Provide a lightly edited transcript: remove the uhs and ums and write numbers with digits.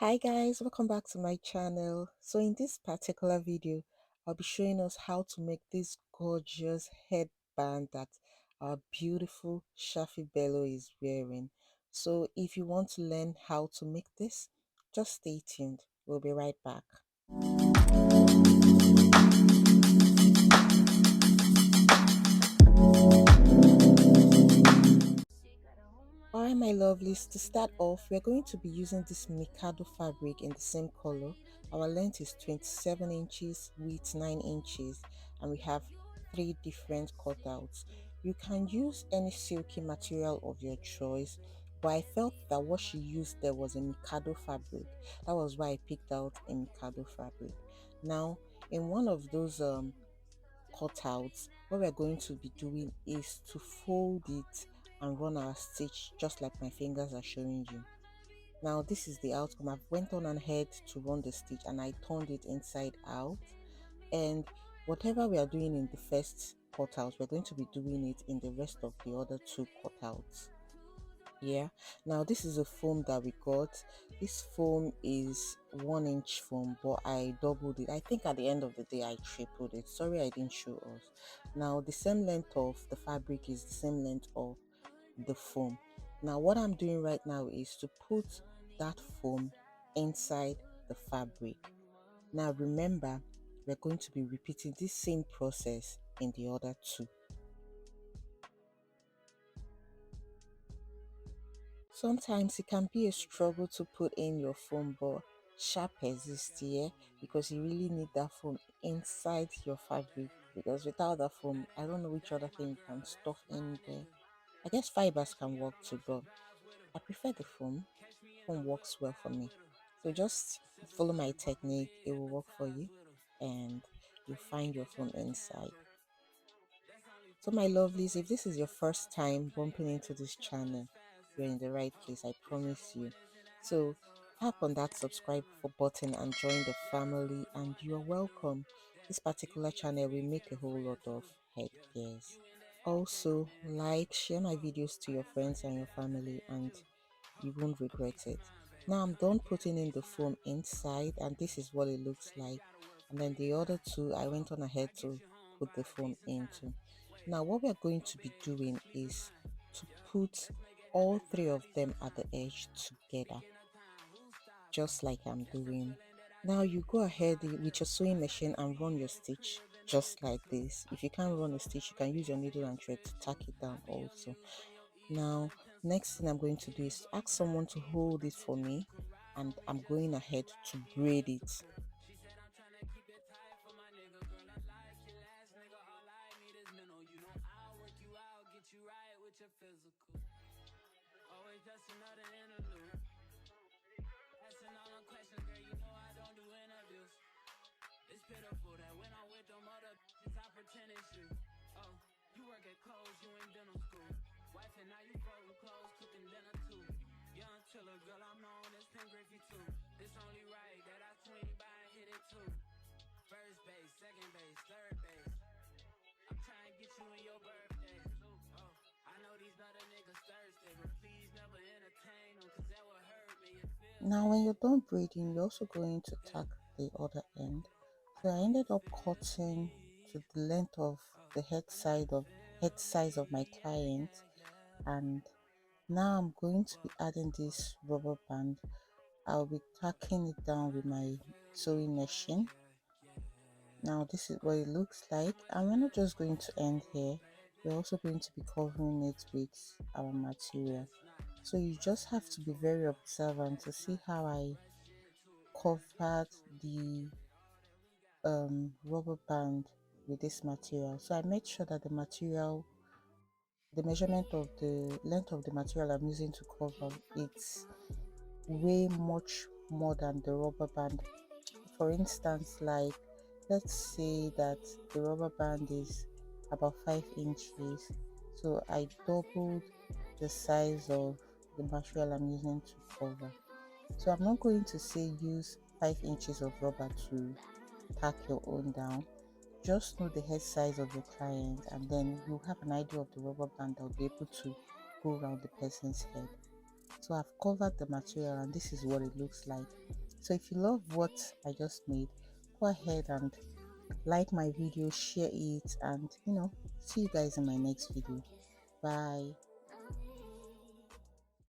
Hi guys, welcome back to my channel. So in this particular video, I'll be showing us how to make this gorgeous headband that our beautiful Shaffy Bello is wearing. So if you want to learn how to make this, just stay tuned. We'll be right back. Alright my lovelies, to start off, we're going to be using this Mikado fabric in the same color. Our length is 27 inches, width 9 inches, and we have 3 different cutouts. You can use any silky material of your choice, but I felt that what she used there was a Mikado fabric. That was why I picked out a Mikado fabric. Now, in one of those cutouts, what we're going to be doing is to fold it and run our stitch just like my fingers are showing you. Now this is the outcome. I've went on ahead to run the stitch and I turned it inside out, and whatever we are doing in the first cutout, we're going to be doing it in the rest of the other 2 cutouts. Yeah, now this is a foam that we got. This foam is 1-inch foam, but I doubled it. I think at the end of the day I tripled it. Sorry I didn't show us. Now the same length of the fabric is the same length of the foam. Now what I'm doing right now is to put that foam inside the fabric. Now remember, we're going to be repeating this same process in the other 2. Sometimes it can be a struggle to put in your foam, but sharp exists here because you really need that foam inside your fabric, because without that foam, I don't know which other thing you can stuff in there. I guess fibers can work too, but I prefer the foam. Foam works well for me. So just follow my technique, it will work for you and you'll find your foam inside. So my lovelies, if this is your first time bumping into this channel, you're in the right place, I promise you. So tap on that subscribe button and join the family, and you're welcome. This particular channel will make a whole lot of headgears. Also, like, share my videos to your friends and your family, and you won't regret it. Now I'm done putting in the foam inside, and this is what it looks like. And then the other 2 I went on ahead to put the foam into. Now what we're going to be doing is to put all 3 of them at the edge together, just like I'm doing. Now you go ahead with your sewing machine and run your stitch just like this. If you can't run a stitch, you can use your needle and thread to tack it down also. Now next thing I'm going to do is ask someone to hold it for me, and I'm going ahead to braid it. Now when you're done braiding, you're also going to tack the other end. So I ended up cutting to the length of the head size of my client, and now I'm going to be adding this rubber band. I'll be tacking it down with my sewing machine. Now this is what it looks like, and we're not just going to end here, we're also going to be covering it with our material. So you just have to be very observant to see how I covered the rubber band with this material. So I made sure that the measurement of the length of the material I'm using to cover, it's way much more than the rubber band. For instance, like let's say that the rubber band is about 5 inches, so I doubled the size of the material I'm using to cover. So I'm not going to say use 5 inches of rubber to tack your own down. Just know the head size of your client, and then you have an idea of the rubber band that will be able to go around the person's head. So I've covered the material and this is what it looks like. So if you love what I just made, go ahead and like my video, share it, and see you guys in my next video. Bye.